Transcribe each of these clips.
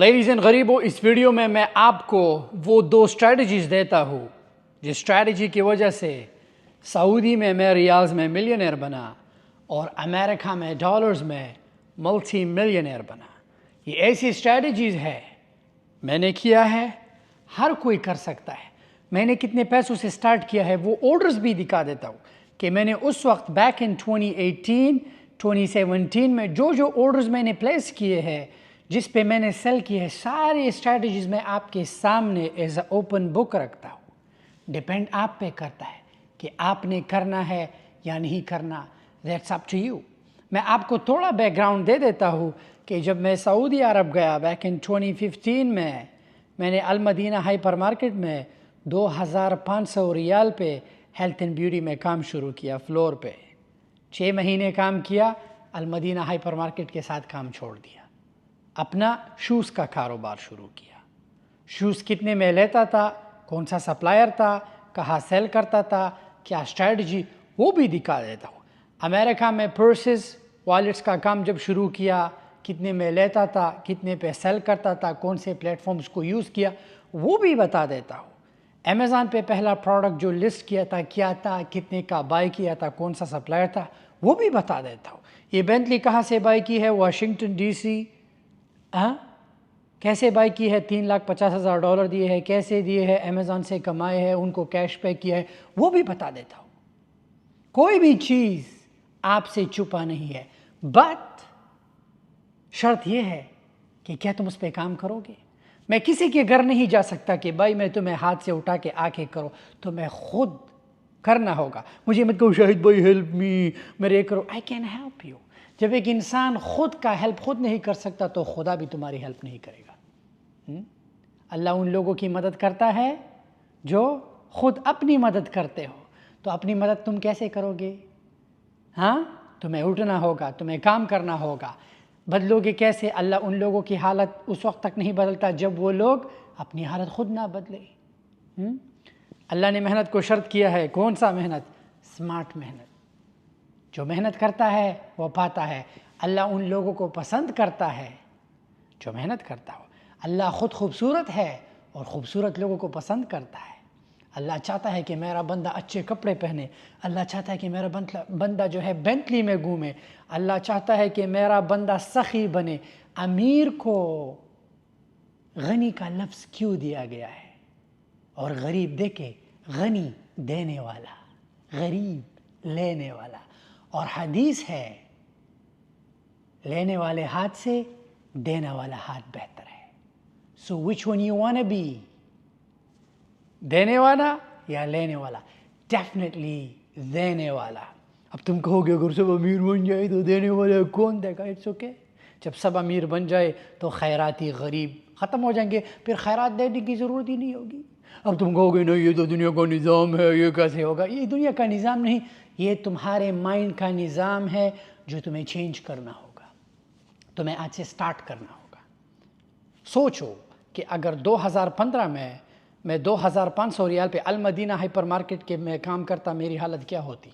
Ladies and غریبوں، اس video میں آپ کو وہ دو اسٹریٹجیز دیتا ہوں جس اسٹریٹجی کی وجہ سے سعودی میں ریالز میں ملینئر بنا اور امریکہ میں ڈالرز میں ملٹی ملینئر بنا۔ یہ ایسی اسٹریٹجیز ہے میں نے کیا ہے، ہر کوئی کر سکتا ہے۔ میں نے کتنے پیسوں سے سٹارٹ کیا ہے وہ آرڈرز بھی دکھا دیتا ہوں کہ میں نے اس وقت بیک ان 2018 2017 میں جو آرڈرز میں نے پلیس کیے ہیں، جس پہ میں نے سیل کی ہے، ساری اسٹریٹجیز میں آپ کے سامنے ایز اے اوپن بک رکھتا ہوں۔ ڈیپینڈ آپ پہ کرتا ہے کہ آپ نے کرنا ہے یا نہیں کرنا، دیٹس اپ ٹو یو۔ میں آپ کو تھوڑا بیک گراؤنڈ دے دیتا ہوں کہ جب میں سعودی عرب گیا بیک ان 2015 میں نے المدینہ ہائپر مارکیٹ میں 2500 ریال پہ ہیلتھ اینڈ بیوٹی میں کام شروع کیا، فلور پہ 6 مہینے کام کیا، المدینہ ہائپر مارکیٹ کے ساتھ کام چھوڑ دیا، اپنا شوز کا کاروبار شروع کیا۔ شوز کتنے میں لیتا تھا، کون سا سپلائر تھا، کہاں سیل کرتا تھا، کیا اسٹریٹجی، وہ بھی دکھا دیتا ہوں۔ امریکہ میں پرسز والیٹس کا کام جب شروع کیا، کتنے میں لیتا تھا، کتنے پہ سیل کرتا تھا، کون سے پلیٹ فارمز کو یوز کیا، وہ بھی بتا دیتا ہوں۔ امیزون پہ پہلا پروڈکٹ جو لسٹ کیا تھا کیا تھا، کتنے کا بائی کیا تھا، کون سا سپلائر تھا، وہ بھی بتا دیتا ہوں۔ یہ بینٹلی کہاں سے بائی کی ہے، واشنگٹن ڈی سی، کیسے بائی کی ہے، $3,50,000 دیے ہیں، کیسے دیے ہیں، امیزون سے کمائے ہیں، ان کو کیش پے کیا ہے، وہ بھی بتا دیتا ہوں۔ کوئی بھی چیز آپ سے چھپا نہیں ہے، بٹ شرط یہ ہے کہ کیا تم اس پہ کام کرو گے۔ میں کسی کے گھر نہیں جا سکتا کہ بھائی میں تمہیں ہاتھ سے اٹھا کے آ کے کرو، تو میں خود کرنا ہوگا۔ مجھے مت کہو شاہد بھائی ہیلپ می، میرے کرو، آئی کین ہیلپ یو۔ جب ایک انسان خود کا ہیلپ خود نہیں کر سکتا تو خدا بھی تمہاری ہیلپ نہیں کرے گا۔ اللہ ان لوگوں کی مدد کرتا ہے جو خود اپنی مدد کرتے ہو، تو اپنی مدد تم کیسے کرو گے؟ تمہیں اٹھنا ہوگا، تمہیں کام کرنا ہوگا۔ بدلو گے کیسے؟ اللہ ان لوگوں کی حالت اس وقت تک نہیں بدلتا جب وہ لوگ اپنی حالت خود نہ بدلے۔ اللہ نے محنت کو شرط کیا ہے، کون سا محنت؟ سمارٹ محنت۔ جو محنت کرتا ہے وہ پاتا ہے۔ اللہ ان لوگوں کو پسند کرتا ہے جو محنت کرتا ہو۔ اللہ خود خوبصورت ہے اور خوبصورت لوگوں کو پسند کرتا ہے۔ اللہ چاہتا ہے کہ میرا بندہ اچھے کپڑے پہنے، اللہ چاہتا ہے کہ میرا بندہ جو ہے بینٹلی میں گھومے، اللہ چاہتا ہے کہ میرا بندہ سخی بنے۔ امیر کو غنی کا لفظ کیوں دیا گیا ہے؟ اور غریب دیکھے، غنی دینے والا، غریب لینے والا۔ اور حدیث ہے لینے والے ہاتھ سے دینے والا ہاتھ بہتر ہے۔ So which one you want be, دینے والا یا لینے والا؟ ڈیفینیٹلی دینے والا۔ اب تم کہو گے اگر سب امیر بن جائے تو دینے والا کون دے گا؟ It's okay. جب سب امیر بن جائے تو خیراتی غریب ختم ہو جائیں گے، پھر خیرات دینے کی ضرورت ہی نہیں ہوگی۔ اب تم کہو گے نہیں یہ تو دنیا کا نظام ہے، یہ کیسے ہوگا؟ یہ دنیا کا نظام نہیں، یہ تمہارے مائنڈ کا نظام ہے جو تمہیں چینج کرنا ہوگا، تمہیں آج سے سٹارٹ کرنا ہوگا۔ سوچو کہ اگر 2015 میں 2500 ریال پہ المدینہ ہائپر مارکیٹ کے میں کام کرتا، میری حالت کیا ہوتی؟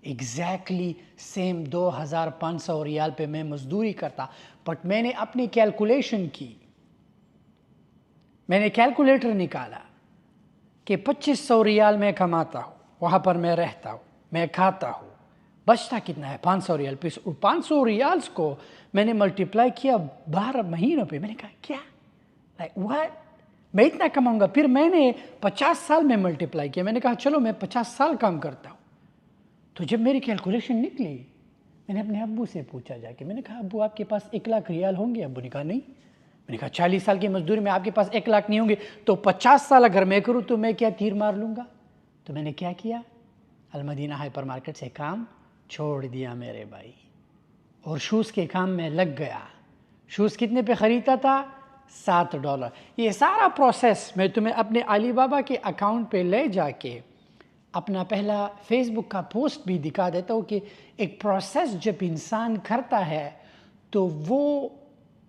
ایگزیکٹلی سیم 2500 ریال پہ میں مزدوری کرتا، بٹ میں نے اپنی کیلکولیشن کی، میں نے کیلکولیٹر نکالا کہ 2500 ریال میں کماتا ہوں، وہاں پر میں رہتا ہوں، میں کھاتا ہوں، بچتا کتنا ہے؟ 500 ریال۔ 500 ریالز کو میں نے ملٹیپلائی کیا 12 مہینوں پہ۔ میں نے کہا کیا میں اتنا کماؤں گا؟ پھر میں نے 50 سال میں ملٹیپلائی کیا۔ میں نے کہا چلو میں 50 سال کام کرتا ہوں۔ تو جب میری کیلکولیشن نکلی، میں نے اپنے ابو سے پوچھا جا کے، میں نے کہا ابو آپ کے پاس 1,00,000 ریال ہوں گے؟ ابو نے کہا نہیں۔ میں نے کہا 40 سال کی مزدوری میں آپ کے پاس 1,00,000 نہیں ہوں گے تو 50 سال اگر میں کروں تو میں کیا تیر مار لوں گا؟ تو میں نے کیا کیا؟ المدینہ ہائپر مارکیٹ سے کام چھوڑ دیا میرے بھائی، اور شوز کے کام میں لگ گیا۔ شوز کتنے پہ خریدتا تھا؟ $7۔ یہ سارا پروسیس میں تمہیں اپنے علی بابا کے اکاؤنٹ پہ لے جا کے اپنا پہلا فیس بک کا پوسٹ بھی دکھا دیتا ہوں کہ ایک پروسیس جب انسان کرتا ہے تو وہ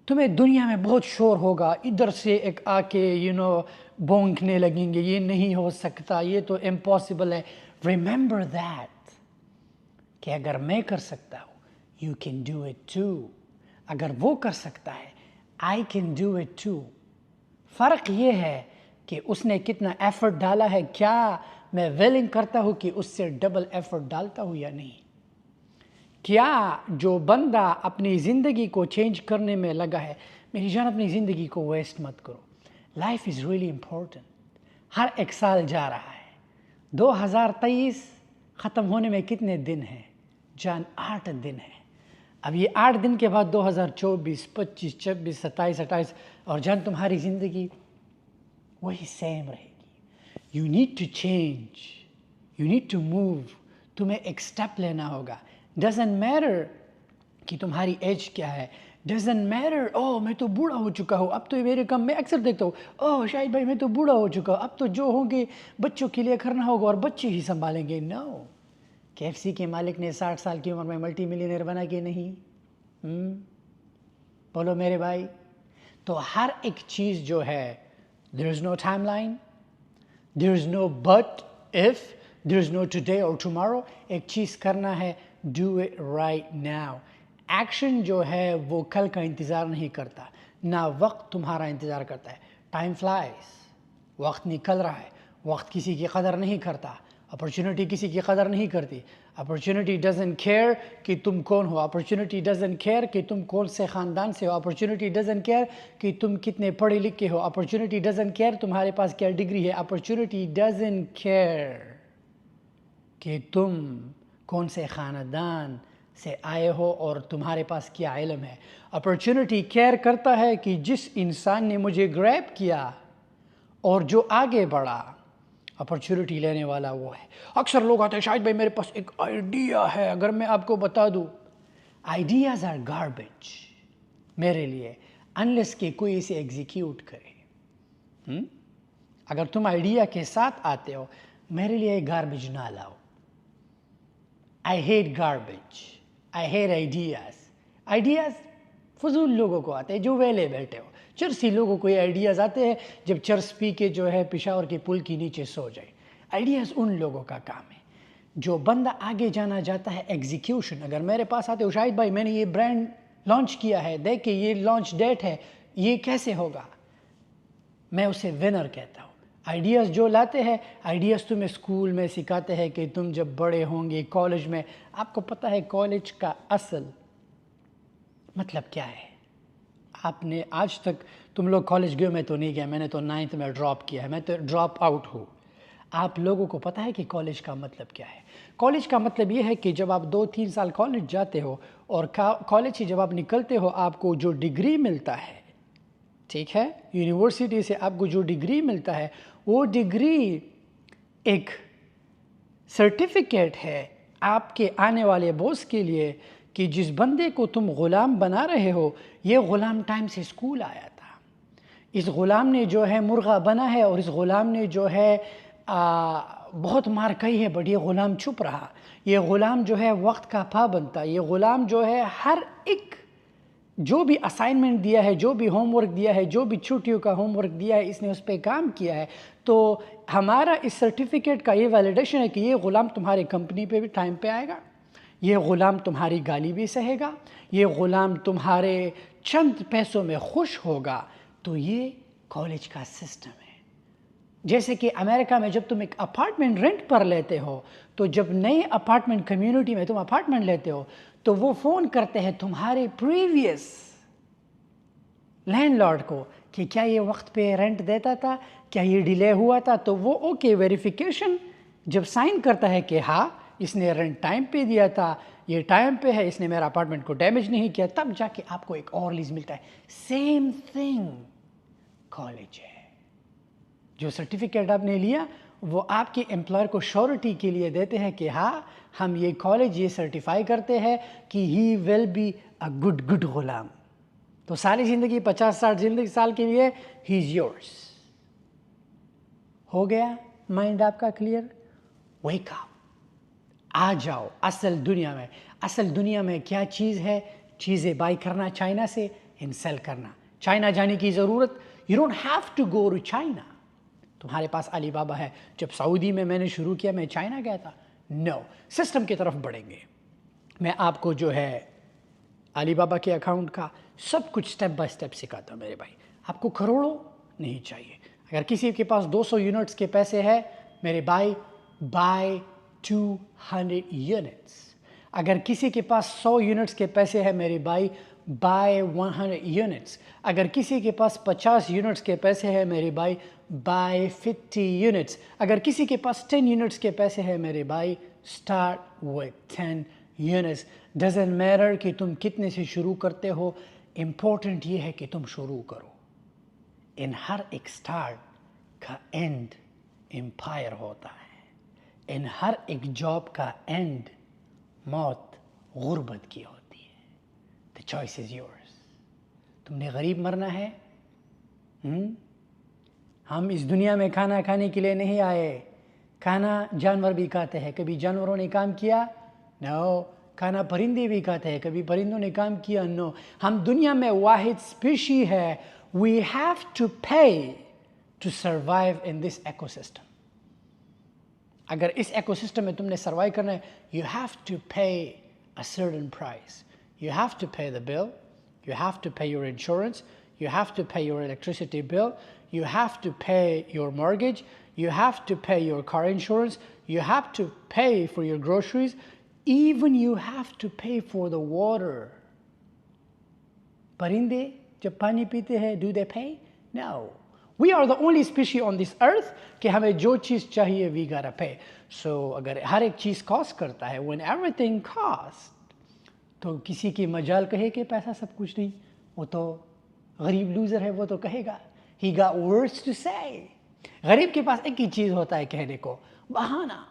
تمہیں دنیا میں بہت شور ہوگا، ادھر سے ایک آ کے بونکنے لگیں گے، یہ نہیں ہو سکتا، یہ تو امپاسبل ہے۔ ریممبر دیٹ کہ اگر میں کر سکتا ہوں، you can do it too. اگر وہ کر سکتا ہے، I can do it too. فرق یہ ہے کہ اس نے کتنا ایفرٹ ڈالا ہے، کیا میں ویلنگ کرتا ہوں کہ اس سے ڈبل ایفرٹ ڈالتا ہوں یا نہیں. کیا جو بندہ اپنی زندگی کو چینج کرنے میں لگا ہے، میری جان اپنی زندگی کو ویسٹ مت کرو. Life is really important. ہر ایک سال جا رہا ہے. 2023 ختم ہونے میں کتنے دن ہیں جان؟ 8 دن ہیں. اب یہ 8 دن کے بعد 2024 25 26 27 28 اور جان تمہاری زندگی وہی سیم رہے گی. You need to change, you need to move. تمہیں ایک سٹیپ لینا ہوگا. ڈزنٹ میٹر کہ تمہاری ایج کیا ہے. ڈزنٹ میٹر میں تو بوڑھا ہو چکا ہوں، اب تو میرے کام میں اکثر دیکھتا ہوں شاہد بھائی میں تو بوڑھا ہو چکا ہوں، اب تو جو ہوں گے بچوں کے لیے کرنا ہوگا اور بچے ہی سنبھالیں گے. نو. KFC کے مالک نے 60 سال کی عمر میں ملٹی ملینئر بنا کہ نہیں؟ بولو میرے بھائی. تو ہر ایک چیز جو ہے there is no timeline, there is no but if, there is no today or tomorrow. ایک چیز کرنا ہے do it right now. Action جو ہے وہ کل کا انتظار نہیں کرتا، نہ وقت تمہارا انتظار کرتا ہے. ٹائم فلائز، وقت نکل رہا ہے. وقت کسی کی قدر نہیں کرتا، اپرچونٹی کسی کی قدر نہیں کرتی. اپرچونٹی ڈزنٹ کیئر کہ تم کون ہو. اپرچونٹی ڈزنٹ کیئر کہ تم کون سے خاندان سے ہو. اپرچونٹی ڈزنٹ کیئر کہ تم کتنے پڑھے لکھے ہو. اپرچونٹی ڈزنٹ کیئر تمہارے پاس کیا ڈگری ہے. اپرچونٹی ڈزنٹ کیئر کہ تم کون سے خاندان سے آئے ہو اور تمہارے پاس کیا علم ہے. اپرچونٹی کیئر کرتا ہے کہ جس انسان نے مجھے گریب کیا اور جو آگے بڑھا. اپرچونٹی لینے والا وہ ہے. اکثر لوگ آتے ہیں شاہد بھائی میرے پاس ایک آئیڈیا ہے. اگر میں آپ کو بتا دوں آئیڈیاز آر گاربیج میرے لیے انلیس کہ کوئی اسے ایگزیکیوٹ کرے. اگر تم آئیڈیا کے ساتھ آتے ہو میرے لیے گاربیج نہ لاؤ. I hate garbage, I hate ideas. Ideas فضول لوگوں کو آتے ہیں جو ویلے بیٹھے ہو. چرسی لوگوں کو یہ آئیڈیاز آتے ہیں جب چرس پی کے جو ہے پشاور کے پل کے نیچے سو جائے. آئیڈیاز ان لوگوں کا کام ہے. جو بندہ آگے جانا جاتا ہے ایگزیکیوشن. اگر میرے پاس آتے ہو شاہد بھائی میں نے یہ برانڈ لانچ کیا ہے، دیکھ یہ لانچ ڈیٹ ہے، یہ کیسے ہوگا، میں اسے ونر کہتا ہوں. آئیڈیاز جو لاتے ہیں، آئیڈیاز تمہیں اسکول میں سکھاتے ہیں کہ تم جب بڑے ہوں گے کالج میں. آپ کو پتہ ہے کالج کا اصل مطلب کیا ہے؟ آپ نے آج تک تم لوگ کالج گئے، میں تو نہیں گیا، میں نے تو 9th میں ڈراپ کیا ہے، میں تو ڈراپ آؤٹ ہوں. آپ لوگوں کو پتہ ہے کہ کالج کا مطلب کیا ہے؟ کالج کا مطلب یہ ہے کہ جب آپ 2-3 سال کالج جاتے ہو اور کالج سے جب آپ نکلتے ہو آپ کو جو ڈگری ملتا ہے، ٹھیک ہے، یونیورسٹی سے آپ کو جو ڈگری ملتا ہے وہ ڈگری ایک سرٹیفکیٹ ہے آپ کے آنے والے باس کے لیے کہ جس بندے کو تم غلام بنا رہے ہو یہ غلام ٹائم سے اسکول آیا تھا. اس غلام نے جو ہے مرغا بنا ہے اور اس غلام نے جو ہے بہت مار کہی ہے بٹ یہ غلام چھپ رہا. یہ غلام جو ہے وقت کا پابند تھا. یہ غلام جو ہے ہر ایک جو بھی اسائنمنٹ دیا ہے، جو بھی ہوم ورک دیا ہے، جو بھی چھٹیوں کا ہوم ورک دیا ہے، اس نے اس پہ کام کیا ہے. تو ہمارا اس سرٹیفکیٹ کا یہ ویلیڈیشن ہے کہ یہ غلام تمہاری کمپنی پہ بھی ٹائم پہ آئے گا، یہ غلام تمہاری گالی بھی سہے گا، یہ غلام تمہارے چند پیسوں میں خوش ہوگا. تو یہ کالج کا سسٹم ہے. جیسے کہ امریکہ میں جب تم ایک اپارٹمنٹ رینٹ پر لیتے ہو تو جب نئے اپارٹمنٹ کمیونٹی میں تم اپارٹمنٹ لیتے ہو تو وہ فون کرتے ہیں تمہارے پریویس لینڈ لارڈ کو کہ کیا یہ وقت پہ رینٹ دیتا تھا، کیا یہ ڈیلے ہوا تھا. تو وہ اوکے ویریفیکیشن جب سائن کرتا ہے کہ ہاں اس نے رینٹ ٹائم پہ دیا تھا، یہ ٹائم پہ ہے، اس نے میرا اپارٹمنٹ کو ڈیمیج نہیں کیا، تب جا کے آپ کو ایک اور لیز ملتا ہے. سیم تھنگ کالج ہے. جو سرٹیفکیٹ آپ نے لیا وہ آپ کے امپلائر کو شورٹی کے لیے دیتے ہیں کہ ہاں ہم یہ کالج یہ سرٹیفائی کرتے ہیں کہ ہی will be a good Ghulam. تو ساری زندگی 50-60 سال کے لیے ہی از یورس. ہو گیا مائنڈ آپ کا کلیئر؟ ویک اپ، آ جاؤ اصل دنیا میں. اصل دنیا میں کیا چیز ہے؟ چیزیں بائی کرنا چائنا سے، ان سیل کرنا. چائنا جانے کی ضرورت، you don't have to go to China. تمہارے پاس علی بابا ہے. جب سعودی میں نے شروع کیا میں چائنا گیا تھا؟ نو. سسٹم کی طرف بڑھیں گے. میں آپ کو جو ہے علی بابا کے اکاؤنٹ کا سب کچھ اسٹیپ بائی اسٹیپ سکھاتا ہوں میرے بھائی. آپ کو کروڑوں نہیں چاہیے. اگر کسی کے پاس 200 یونٹس کے پیسے ہیں میرے بھائی بائی 200 یونٹس. اگر کسی کے پاس 100 یونٹس کے پیسے ہیں میرے بھائی بائی 100 یونٹس. اگر کسی کے پاس 50 یونٹس کے پیسے ہیں میرے بھائی بائی 50 یونٹس. اگر کسی کے پاس 10 یونٹس کے پیسے ہیں میرے بھائی start with 10 units. Doesn't matter کہ تم کتنے سے شروع کرتے ہو, امپورٹنٹ یہ ہے کہ تم شروع کرو. ان ہر ایک اسٹارٹ کا اینڈ امپائر ہوتا ہے. ان ہر ایک جاب کا اینڈ موت غربت کی ہوتی ہے. The choice is yours. تم نے غریب مرنا ہے. ہم اس دنیا میں کھانا کھانے کے لیے نہیں آئے. کھانا جانور بھی کھاتے ہیں. کبھی جانوروں نے کام کیا؟ نو. کھانا پرندے بھی کھاتے ہیں. کبھی پرندوں نے کام کیا؟ نو. ہم دنیا میں واحد اسپیشی ہے. We have to pay to survive in this ecosystem. اگر اس ایکو سسٹم میں تم نے سروائیو کرنا ہے you have to pay a certain price. You have to pay the bill. You have to pay your insurance. You have to pay your electricity bill. You have to pay your mortgage. You have to pay your car insurance. You have to pay for your groceries. Even you have to pay for the water. پرندے جب پانی پیتے ہیں do they pay? No. We are the only species on this earth کہ ہمیں جو چیز چاہیے we gotta pay. So اگر ہر ایک چیز cost کرتا ہے when everything cost تو کسی کی مجال کہے کہ پیسہ سب کچھ نہیں. وہ تو غریب لوزر ہے. وہ تو کہے گا he got words to say. غریب کے پاس ایک ہی چیز ہوتا ہے کہنے کو, بہانہ.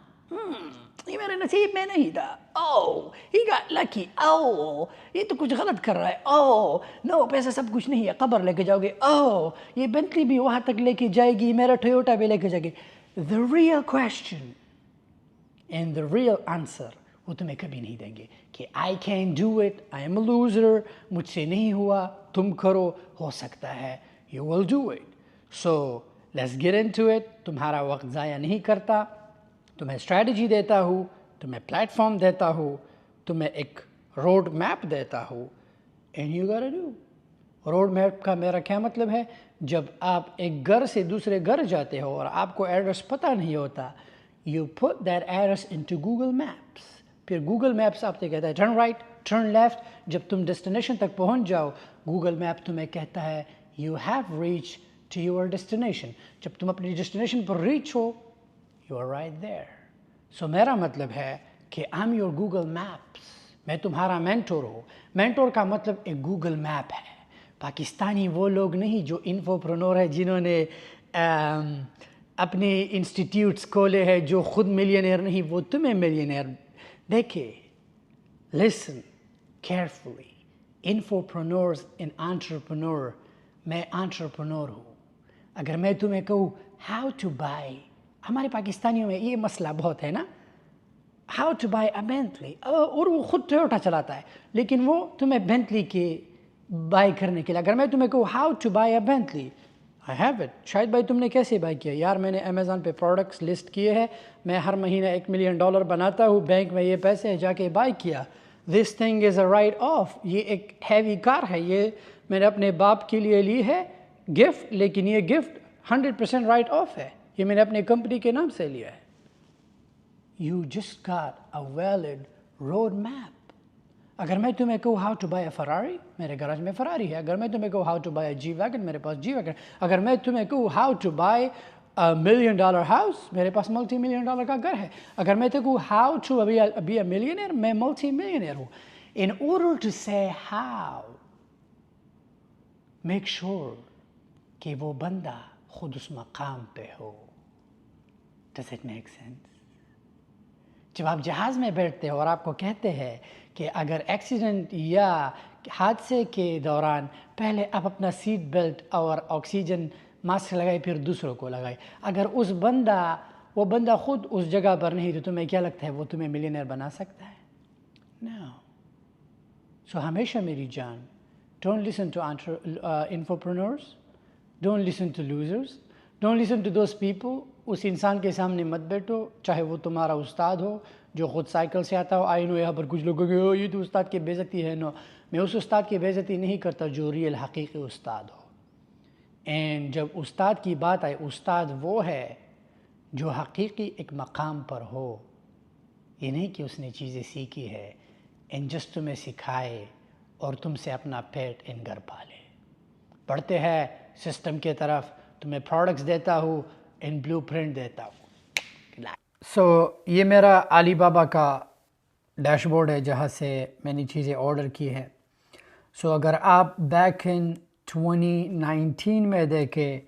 یہ میرے نصیب میں نہیں تھا. oh he got lucky. oh یہ تو کچھ غلط کر رہا ہے. oh no پیسہ سب کچھ نہیں ہے. قبر لے کے جاؤ گے. oh یہ بینٹلی بھی وہاں تک لے کے جائے گی. میرا ٹویوٹا بھی لے کے جائے گی. the real question and the real answer وہ تمہیں کبھی نہیں دیں گے کہ I can't do it, I am a loser, مجھ سے نہیں ہوا, تم کرو, ہو سکتا ہے you will do it. So let's get into it. تمہارا وقت ضائع نہیں کرتا. تمہیں اسٹریٹجی دیتا ہوں, تمہیں پلیٹ فارم دیتا ہوں, تمہیں ایک روڈ میپ دیتا ہوں and you gotta do. Road map کا میرا کیا مطلب ہے؟ جب آپ ایک گھر سے دوسرے گھر جاتے ہو اور آپ کو ایڈریس پتہ نہیں ہوتا you put that address into Google Maps. پھر گوگل میپس آپ سے کہتا ہے ٹرن رائٹ, ٹرن لیفٹ. جب تم ڈیسٹینیشن تک پہنچ جاؤ گوگل میپ تمہیں کہتا ہے you have reach to your destination. جب تم اپنی ڈیسٹینیشن پر ریچ ہو you are right there. So میرا مطلب ہے کہ I am your Google maps. میں تمہارا مینٹور ہوں. مینٹور کا مطلب ایک گوگل میپ ہے. پاکستانی وہ لوگ نہیں جو انفوپرنور ہے جنہوں نے اپنے انسٹیٹیوٹس کھولے ہیں, جو خود ملینئر نہیں, وہ تمہیں ملینئر. دیکھیں, listen carefully. انفوپرنورز ان انٹرپرنور. میں انٹرپرنور ہوں. اگر میں تمہیں کہوں ہاؤ ٹو بائی, ہمارے پاکستانیوں میں یہ مسئلہ بہت ہے نا, how to buy a Bentley, اور وہ خود ٹویوٹا چلاتا ہے لیکن وہ تمہیں بینٹلی کے بائی کرنے کے لیے. اگر میں تمہیں کہوں how to buy a Bentley, I have it. شاید بھائی تم نے کیسے بائی کیا؟ یار میں نے امیزون پہ پروڈکٹس لسٹ کیے ہیں, میں ہر مہینہ $1 ملین بناتا ہوں, بینک میں یہ پیسے جا کے بائی کیا. This thing is a right of. یہ ایک ہیوی کار ہے, یہ میں نے اپنے باپ کے لیے لی ہے گفٹ, لیکن یہ گفٹ 100% رائٹ آف ہے. یہ میں نے اپنے کمپنی کے نام سے لیا ہے. You just got a valid road map. اگر میں تمہیں کہوں how to buy a Ferrari, میرے گراج میں فراری ہے. اگر میں تمہیں کہوں how to buy a G wagon, میرے پاس جی ویگن. اگر میں تمہیں کہوں how to buy a $1 million house, میرے پاس $multi million کا گھر ہے. اگر میں تو کہوں how to be a millionaire, میں ملٹی ملینئر ہوں. In order to say how, make sure کہ وہ بندہ خود اس مقام پہ ہو. Does it make sense? جب آپ جہاز میں بیٹھتے ہو اور آپ کو کہتے ہیں کہ اگر ایکسیڈنٹ یا حادثے کے دوران پہلے آپ اپنا سیٹ بیلٹ اور آکسیجن ماسک لگائے پھر دوسروں کو لگائے, اگر وہ بندہ خود اس جگہ پر نہیں تو تمہیں کیا لگتا ہے وہ تمہیں ملینئر بنا سکتا ہے؟ No. سو ہمیشہ میری جان, don't listen to infopreneurs, don't listen to losers, don't listen to those people. اس انسان کے سامنے مت بیٹھو, چاہے وہ تمہارا استاد ہو جو خود سائیکل سے آتا ہو. آئی نو یہاں پر کچھ لوگوں کو یہ تو استاد کی بے عزتی ہے. نو، میں اس استاد کی بے عزتی نہیں کرتا جو ریئل حقیقی استاد ہو. اینڈ جب استاد کی بات آئے، استاد وہ ہے جو حقیقی ایک مقام پر ہو. یہ نہیں کہ اس نے چیزیں سیکھی ہے اینڈ جسٹ تمہیں سکھائے اور تم سے اپنا پیٹ ان گھر پالے. بڑھتے ہیں سسٹم کے طرف، تمہیں پروڈکٹس دیتا ہوں، ان بلو پرنٹ دیتا ہوں. سو یہ میرا علی بابا کا ڈیش بورڈ ہے جہاں سے میں نے چیزیں آرڈر کی ہے. سو اگر آپ بیک ان 2019 میں دیکھیں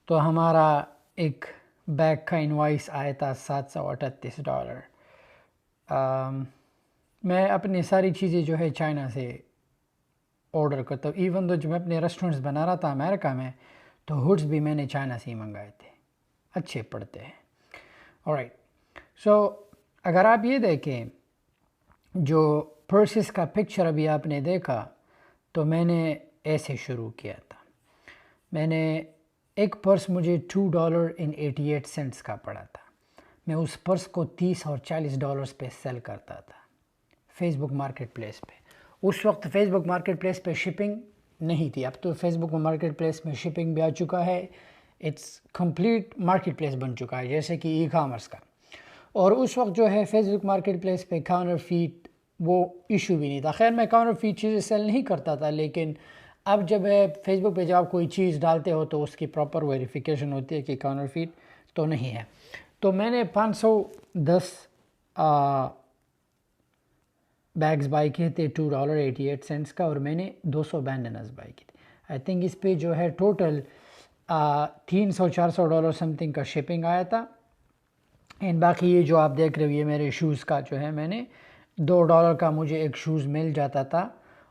تو ہمارا ایک بیگ کا انوائس آیا تھا $738. میں اپنی ساری چیزیں جو ہے چائنا سے آرڈر کرتا ہوں. ایون تو جب میں اپنے ریسٹورنٹس بنا رہا تھا امریکہ میں تو ہوڈس بھی میں نے چائنا سے ہی منگائے تھے، اچھے پڑتے ہیں. آلرائٹ، سو اگر آپ یہ دیکھیں جو پرسز کا پکچر ابھی آپ نے دیکھا تو میں نے ایسے شروع کیا تھا. میں نے ایک پرس مجھے $2.88 کا پڑا تھا. میں اس پرس کو $30 اور $40 پہ سیل کرتا تھا فیس بک مارکیٹ پلیس پہ. اس وقت فیس بک مارکیٹ پلیس پہ شپنگ نہیں تھی. اب تو فیس بک مارکیٹ پلیس میں شپنگ بھی آ چکا ہے. اٹس کمپلیٹ مارکیٹ پلیس بن چکا ہے جیسے کہ ای کامرس کا. اور اس وقت جو ہے فیس بک مارکیٹ پلیس پہ کاؤنٹر فیٹ وہ ایشو بھی نہیں تھا. خیر میں کاؤنٹر فیٹ چیزیں سیل نہیں کرتا تھا، لیکن اب جب ہے فیس بک پہ جب آپ کوئی چیز ڈالتے ہو تو اس کی پراپر ویریفیکیشن ہوتی ہے کہ کاؤنٹر فیٹ تو نہیں ہے. تو میں نے 510 بیگز بائی کیے تھے $2.88 کا، اور میں نے 200 بینڈنز بائی کی تھی. آئی تھنک اس پہ جو ہے ٹوٹل $300-400 سم تھنگ کا شپنگ آیا تھا. اینڈ باقی یہ جو آپ دیکھ رہے ہو یہ میرے شوز کا جو ہے میں نے $2 کا مجھے ایک شوز مل جاتا تھا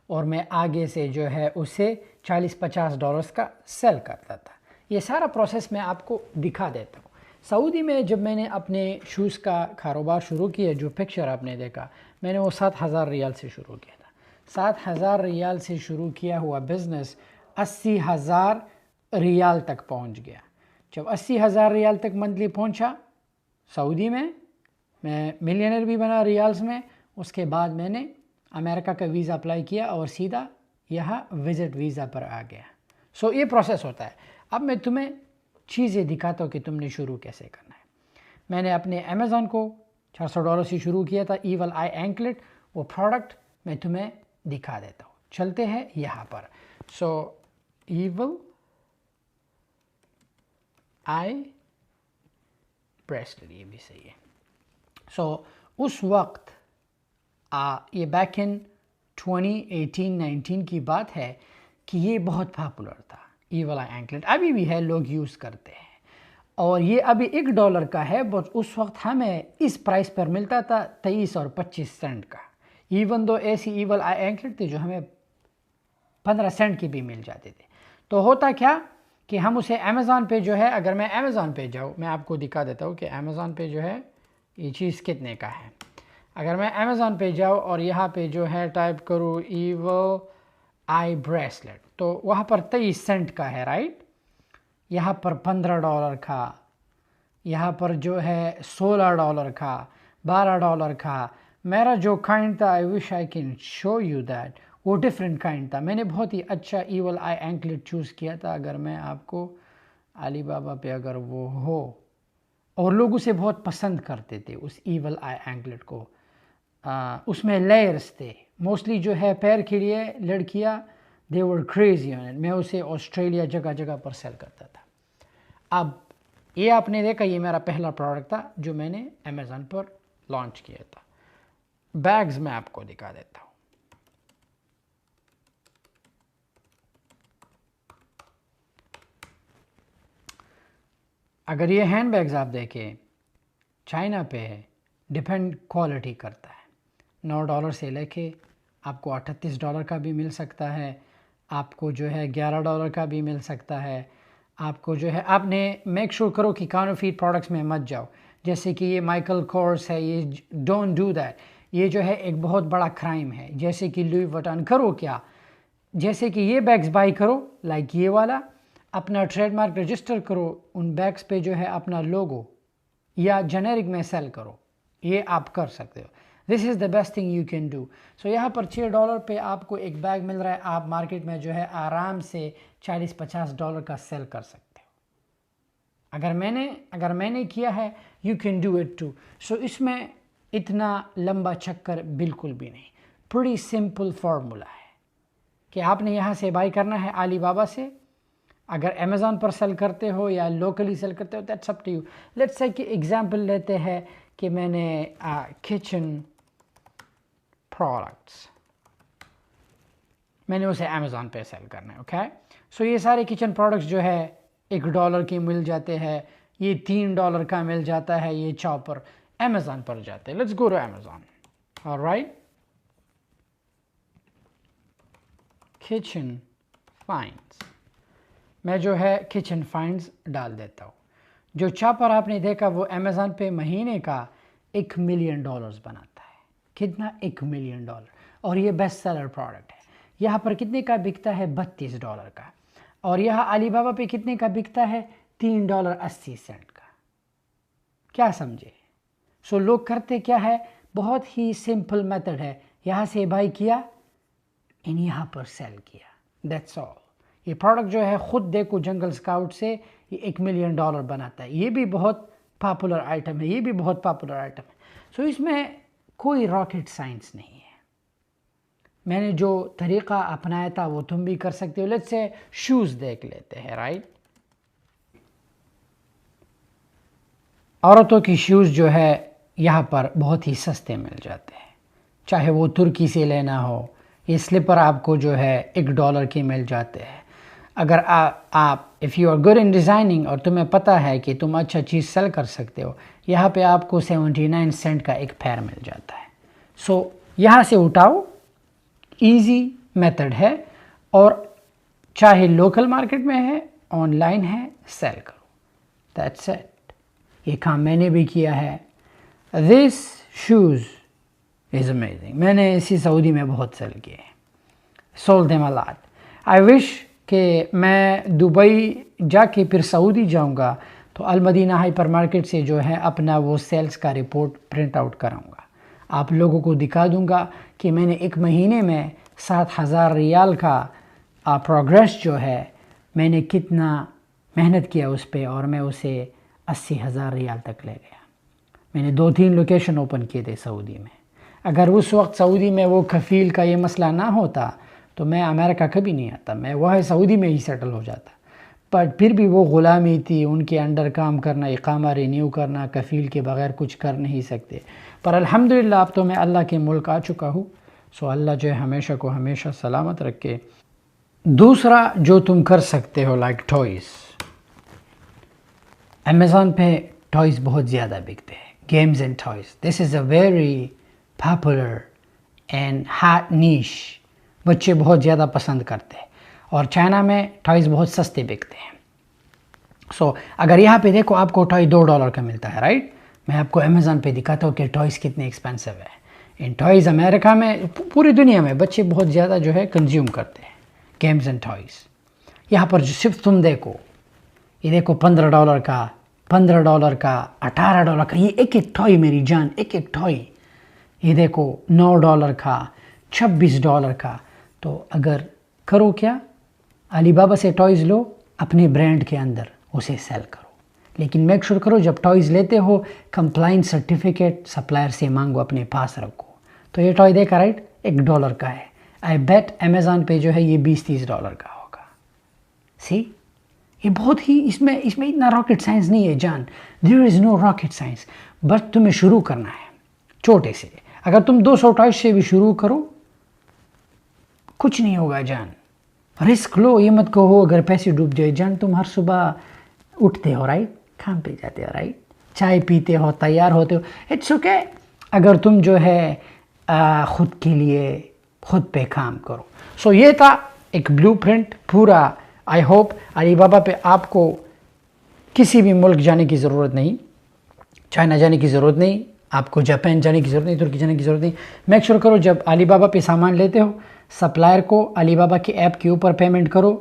اور میں آگے سے جو ہے اسے $40-50 کا سیل کرتا تھا. یہ سارا پروسیس میں آپ کو دکھا دیتا ہوں. سعودی میں جب میں نے اپنے شوز کا کاروبار شروع کیا، جو پکچر آپ نے دیکھا، میں نے وہ $7,000 سے شروع کیا تھا. $7,000 سے شروع کیا ہوا بزنس $80,000 تک پہنچ گیا. جب $80,000 تک منتھلی پہنچا سعودی میں ملینئر بھی بنا ریالز میں. اس کے بعد میں نے امریکہ کا ویزا اپلائی کیا اور سیدھا یہاں وزٹ ویزا پر آ گیا. سو یہ پروسیس ہوتا ہے. اب میں تمہیں چیزیں دکھاتا ہوں کہ تم نے شروع کیسے کرنا ہے. میں نے اپنے امیزون کو $400 سے شروع کیا تھا. ایول آئی اینکلٹ، وہ پروڈکٹ میں تمہیں دکھا دیتا ہوں. چلتے ہیں یہاں پر. سو ایول آئی بریسلیٹ، یہ بھی صحیح ہے. سو اس وقت یہ بیک ان 2018-19 کی بات ہے کہ یہ بہت پاپولر تھا. ایول آئی اینکلٹ ابھی بھی ہے، لوگ یوز کرتے ہیں، اور یہ ابھی $1 کا ہے. بٹ اس وقت ہمیں اس پرائس پر ملتا تھا 23 اور 25 سینٹ کا. ایون دو ایسی ایول آئی اینکلٹ تھے جو ہمیں 15 سینٹ کی بھی مل جاتے تھے. تو ہوتا کیا کہ ہم اسے امیزون پہ جو ہے، اگر میں امیزون پہ جاؤں، میں آپ کو دکھا دیتا ہوں کہ امیزون پہ جو ہے یہ چیز کتنے کا ہے. اگر میں امیزون پہ جاؤں اور یہاں پہ جو ہے ٹائپ کروں ایول آئی بریسلیٹ تو وہاں پر 23 سینٹ کا ہے، رائٹ. یہاں پر $15 کا، یہاں پر جو ہے $16 کا، $12 کا. میرا جو کائنڈ تھا I wish I can show you that, وہ ڈفرینٹ کائنڈ تھا. میں نے بہت ہی اچھا ایول آئی اینکلٹ چوز کیا تھا. اگر میں آپ کو علی بابا پہ اگر وہ ہو، اور لوگ اسے بہت پسند کرتے تھے اس ایول آئی اینکلٹ کو. اس میں لیئرز تھے موسٹلی جو ہے پیر کے لیے. لڑکیاں دے ور کریزی آن اٹ. میں اسے آسٹریلیا جگہ جگہ پر سیل کرتا تھا. اب یہ آپ نے دیکھا، یہ میرا پہلا پروڈکٹ تھا جو میں نے امیزون پر لانچ کیا تھا. بیگز میں آپ کو دکھا دیتا ہوں. اگر یہ ہینڈ بیگز آپ دیکھیں چائنا پہ ہے، ڈیپینڈ کوالٹی کرتا ہے. $9 سے لے کے آپ کو $38 کا بھی مل سکتا ہے، آپ کو جو ہے $11 کا بھی مل سکتا ہے. آپ کو جو ہے آپ نے میک شور کرو کہ کاؤنٹر فیٹ پروڈکٹس میں مت جاؤ. جیسے کہ یہ مائیکل کورس ہے، یہ ڈونٹ ڈو دیٹ. یہ جو ہے ایک بہت بڑا کرائم ہے. جیسے کہ لوئی وٹن کرو کیا، جیسے کہ یہ بیگز بائی کرو لائک یہ والا، اپنا ٹریڈ مارک رجسٹر کرو، ان بیگز پہ جو ہے اپنا لوگو یا جنیرک میں سیل کرو. یہ آپ کر سکتے ہو. This is the best thing you can do. So یہاں پر $6 پہ آپ کو ایک بیگ مل رہا ہے. آپ مارکیٹ میں جو ہے آرام سے $40-50 کا سیل کر سکتے ہو. اگر میں نے کیا ہے you can do it too. So اس میں اتنا لمبا چکر بالکل بھی نہیں. پریٹی سمپل فارمولا ہے کہ آپ نے یہاں سے بائی کرنا ہے علی بابا سے. اگر امیزون پر سیل کرتے ہو یا لوکلی سیل کرتے ہو that's up to you. Let's say کہ ایگزامپل لیتے ہیں کہ میں نے کچن پروڈکٹس میں نے اسے امیزون پہ سیل کرنا ہے. اوکے سو یہ سارے کچن پروڈکٹس جو ہے $1 کے مل جاتے ہیں. یہ $3 کا مل جاتا ہے. یہ چاپر امیزون پر جاتے ہیں. Let's go to Amazon. Alright, kitchen finds میں جو ہے کچن فائنڈس ڈال دیتا ہوں. جو چاپر آپ نے دیکھا وہ امیزون پہ مہینے کا $1 ملین بناتا ہے. کتنا؟ $1 ملین. اور یہ بیسٹ سیلر پروڈکٹ ہے. یہاں پر کتنے کا بکتا ہے؟ $32 کا. اور یہاں علی بابا پہ کتنے کا بکتا ہے؟ $3.80 کا. کیا سمجھے؟ سو لوگ کرتے کیا ہے؟ بہت ہی سمپل میتھڈ ہے. یہاں سے بائی کیا یہاں پر سیل کیا. That's all. یہ پروڈکٹ جو ہے خود دیکھو جنگل اسکاؤٹ سے یہ $1 ملین بناتا ہے. یہ بھی بہت پاپولر آئٹم ہے. یہ بھی بہت پاپولر آئٹم ہے. سو اس میں کوئی راکٹ سائنس نہیں ہے. میں نے جو طریقہ اپنایا تھا وہ تم بھی کر سکتے ہو. لیٹس سے شوز دیکھ لیتے ہیں. رائٹ, عورتوں کی شوز جو ہے یہاں پر بہت ہی سستے مل جاتے ہیں. چاہے وہ ترکی سے لینا ہو. یہ سلیپر آپ کو جو ہے $1 کے مل جاتے ہیں. اگر آپ if you are good in designing اور تمہیں پتہ ہے کہ تم اچھا چیز سیل کر سکتے ہو, یہاں پہ آپ کو 79 سینٹ کا ایک پیر مل جاتا ہے. سو یہاں سے اٹھاؤ. ایزی میتھڈ ہے. اور چاہے لوکل مارکیٹ میں ہے آن لائن ہے سیل کرو. That's it. یہ کام میں نے بھی کیا ہے. This shoes is amazing. میں نے اسی سعودی میں بہت سیل کیے ہیں. سولڈ دیم اے لاٹ. آئی وش کہ میں دبئی جا کے پھر سعودی جاؤں گا تو المدینہ ہائپر مارکیٹ سے جو ہے اپنا وہ سیلز کا رپورٹ پرنٹ آؤٹ کراؤں گا. آپ لوگوں کو دکھا دوں گا کہ میں نے 1 مہینے میں $7,000 کا پروگریس جو ہے میں نے کتنا محنت کیا اس پہ, اور میں اسے $80,000 تک لے گیا. میں نے 2-3 لوکیشن اوپن کیے تھے سعودی میں. اگر اس وقت سعودی میں وہ کفیل کا یہ مسئلہ نہ ہوتا تو میں امریکہ کبھی نہیں آتا. میں وہ سعودی میں ہی سیٹل ہو جاتا. پر پھر بھی وہ غلامی تھی. ان کے انڈر کام کرنا, اقامہ رینیو کرنا, کفیل کے بغیر کچھ کر نہیں سکتے. پر الحمدللہ اب تو میں اللہ کے ملک آ چکا ہوں. سو اللہ جو ہے ہمیشہ کو ہمیشہ سلامت رکھے. دوسرا جو تم کر سکتے ہو لائک ٹوائز. امیزون پہ ٹوائز بہت زیادہ بکتے ہیں. Games and toys. This is a very popular and hot niche. بچے بہت زیادہ پسند کرتے ہیں. اور چائنا میں ٹوائز بہت سستے بکتے ہیں. سو اگر یہاں پہ دیکھو آپ کو ٹوائز $2 کا ملتا ہے. رائٹ, میں آپ کو امیزون پہ دکھاتا ہوں کہ ٹوائز کتنے ایکسپینسو ہے. ان ٹوائز امریکہ میں پوری دنیا میں بچے بہت زیادہ جو ہے کنزیوم کرتے ہیں گیمز اینڈ ٹوائز. یہاں پر جو صرف تم دیکھو, یہ دیکھو $15 کا, $15 کا, $18 کا. یہ ایک ایک ٹوائے میری جان, ایک ایک ٹوائے. یہ دیکھو $9 کا, $26 کا. تو اگر کرو کیا, علی بابا سے ٹوائز لو, اپنے برانڈ کے اندر اسے سیل کرو. لیکن میک شور کرو جب ٹوائز لیتے ہو کمپلائنس سرٹیفکیٹ سپلائر سے مانگو, اپنے پاس رکھو. تو یہ ٹوائے دیکھا رائٹ $1 کا ہے. آئی بیٹ امیزون پہ جو ہے یہ $20-30 کا ہوگا. سی, یہ بہت ہی اس میں اتنا راکٹ سائنس نہیں ہے جان. دیر از نو راکٹ سائنس. بس تمہیں شروع کرنا ہے چھوٹے سے. اگر تم 200 ٹوائز سے بھی شروع کرو کچھ نہیں ہوگا جان. رسک لو. یہ مت کہو اگر پیسے ڈوب جائے جان. تم ہر صبح اٹھتے ہو رائٹ, کام پہ جاتے ہو رائٹ, چائے پیتے ہو, تیار ہوتے ہو. It's okay. اگر تم جو ہے خود کے لیے خود پہ کام کرو. سو یہ تھا ایک بلو پرنٹ پورا. آئی ہوپ علی بابا پہ آپ کو کسی بھی ملک جانے کی ضرورت نہیں, چائنا جانے کی ضرورت نہیں, آپ کو جاپان جانے کی ضرورت نہیں, ترکی جانے کی ضرورت نہیں. میک شور کرو جب علی بابا پہ سامان لیتے ہو سپلائر کو علی بابا کے ایپ کے اوپر پیمنٹ کرو.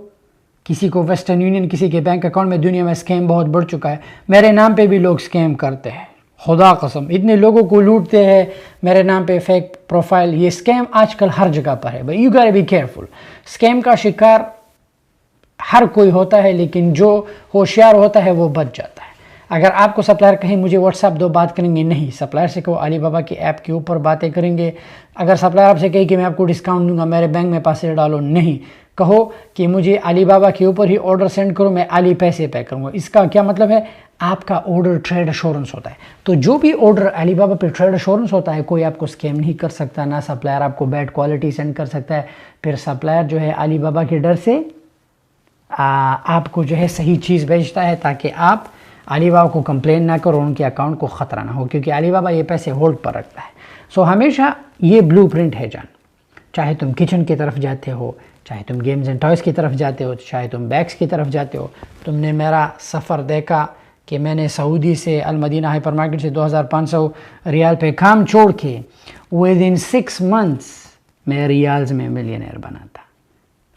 کسی کو ویسٹرن یونین, کسی کے بینک اکاؤنٹ میں. دنیا میں اسکیم بہت بڑھ چکا ہے. میرے نام پہ بھی لوگ اسکیم کرتے ہیں. خدا قسم اتنے لوگوں کو لوٹتے ہیں میرے نام پہ فیک پروفائل. یہ اسکیم آج کل ہر جگہ پر ہے. بھائی you got be careful. Scam کا شکار ہر کوئی ہوتا ہے لیکن جو ہوشیار ہوتا ہے وہ بچ جاتا ہے. اگر آپ کو سپلائر کہیں مجھے واٹس ایپ دو بات کریں گے، نہیں، سپلائر سے کہو علی بابا کی ایپ کے اوپر باتیں کریں گے. اگر سپلائر آپ سے کہے کہ میں آپ کو ڈسکاؤنٹ دوں گا میرے بینک میں پیسے ڈالو، نہیں، کہو کہ مجھے علی بابا کے اوپر ہی آرڈر سینڈ کرو، میں علی پیسے پے کروں گا. اس کا کیا مطلب ہے؟ آپ کا آرڈر ٹریڈ ایشورنس ہوتا ہے. تو جو بھی آرڈر علی بابا پہ ٹریڈ ایشورنس ہوتا ہے کوئی آپ کو اسکیم نہیں کر سکتا، نہ سپلائر آپ کو بیڈ کوالٹی سینڈ کر سکتا ہے. پھر سپلائر جو ہے علی بابا کے ڈر سے آپ کو جو ہے صحیح چیز بھیجتا ہے تاکہ آپ علی بابا کو کمپلین نہ کرو، ان کے اکاؤنٹ کو خطرہ نہ ہو، کیونکہ علی بابا یہ پیسے ہولڈ پر رکھتا ہے. سو ہمیشہ یہ بلو پرنٹ ہے جان. چاہے تم کچن کی طرف جاتے ہو، چاہے تم گیمز اینڈ ٹوائز کی طرف جاتے ہو، چاہے تم بیگز کی طرف جاتے ہو. تم نے میرا سفر دیکھا کہ میں نے سعودی سے المدینہ ہائپر مارکیٹ سے 2500 ریال پہ کام چھوڑ کے within 6 months میں ریالز میں ملینئر بنا تھا.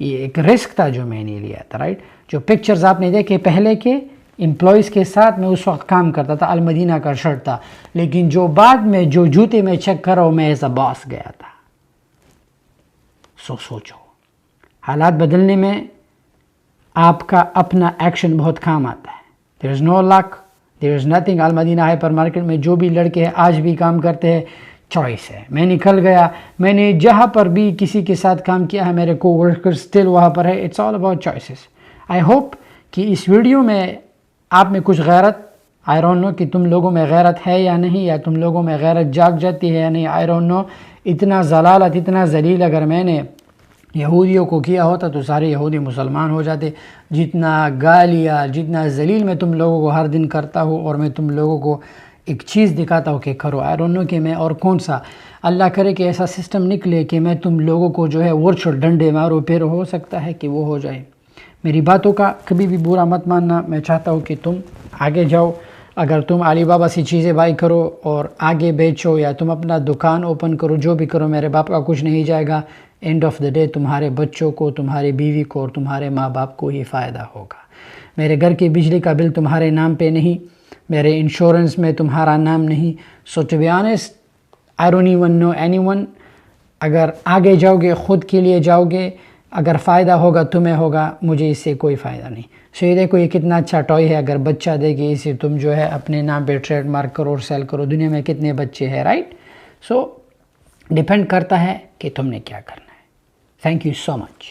یہ ایک رسک تھا جو میں نے لیا تھا، رائٹ. جو پکچرز آپ نے دیکھے پہلے کے امپلائیز کے ساتھ میں اس وقت کام کرتا تھا، المدینہ کا شرٹ تھا، لیکن جو بعد میں جو جوتے میں چیک کر رہا ہوں میں ایز اے باس گیا تھا. سوچو حالات بدلنے میں آپ کا اپنا ایکشن بہت کام آتا ہے. there is no luck, there is nothing. المدینہ ہائپر مارکیٹ میں جو بھی لڑکے ہیں آج بھی کام کرتے ہیں، چوائس ہے. میں نکل گیا، میں نے جہاں پر بھی کسی کے ساتھ کام کیا ہے میرے کو ورکر اسٹل وہاں پر ہے. It's all about choices. I hope کہ اس ویڈیو میں آپ میں کچھ غیرت، آئی ڈونٹ نو کہ تم لوگوں میں غیرت ہے یا نہیں، یا تم لوگوں میں غیرت جاگ جاتی ہے یا نہیں، آئی ڈونٹ نو. اتنا ضلالت، اتنا ذلیل اگر میں نے یہودیوں کو کیا ہوتا تو سارے یہودی مسلمان ہو جاتے. جتنا گالیاں، جتنا ذلیل میں تم لوگوں کو ہر دن کرتا ہوں اور میں تم لوگوں کو ایک چیز دکھاتا ہوں کہ کرو، آئی ڈونٹ نو کہ میں اور کون سا. اللہ کرے کہ ایسا سسٹم نکلے کہ میں تم لوگوں کو جو ہے ورچوئل ڈنڈے مارو، پھر ہو سکتا ہے کہ وہ ہو جائے. میری باتوں کا کبھی بھی برا مت ماننا. میں چاہتا ہوں کہ تم آگے جاؤ. اگر تم علی بابا سے چیزیں بائی کرو اور آگے بیچو یا تم اپنا دکان اوپن کرو، جو بھی کرو، میرے باپ کا کچھ نہیں جائے گا. اینڈ آف دا ڈے تمہارے بچوں کو، تمہاری بیوی کو اور تمہارے ماں باپ کو ہی فائدہ ہوگا. میرے گھر کی بجلی کا بل تمہارے نام پہ نہیں، میرے انشورنس میں تمہارا نام نہیں. So to be honest I don't even know anyone. اگر آگے جاؤ گے خود کے لیے جاؤ گے، اگر فائدہ ہوگا تمہیں ہوگا، مجھے اس سے کوئی فائدہ نہیں. سو یہ دیکھو یہ کتنا اچھا ٹوائے ہے. اگر بچہ دے گے اسے تم جو ہے اپنے نام پہ ٹریڈ مارک کرو اور سیل کرو. دنیا میں کتنے بچے ہیں، رائٹ. سو ڈیپینڈ کرتا ہے کہ تم نے کیا کرنا ہے. Thank you so much.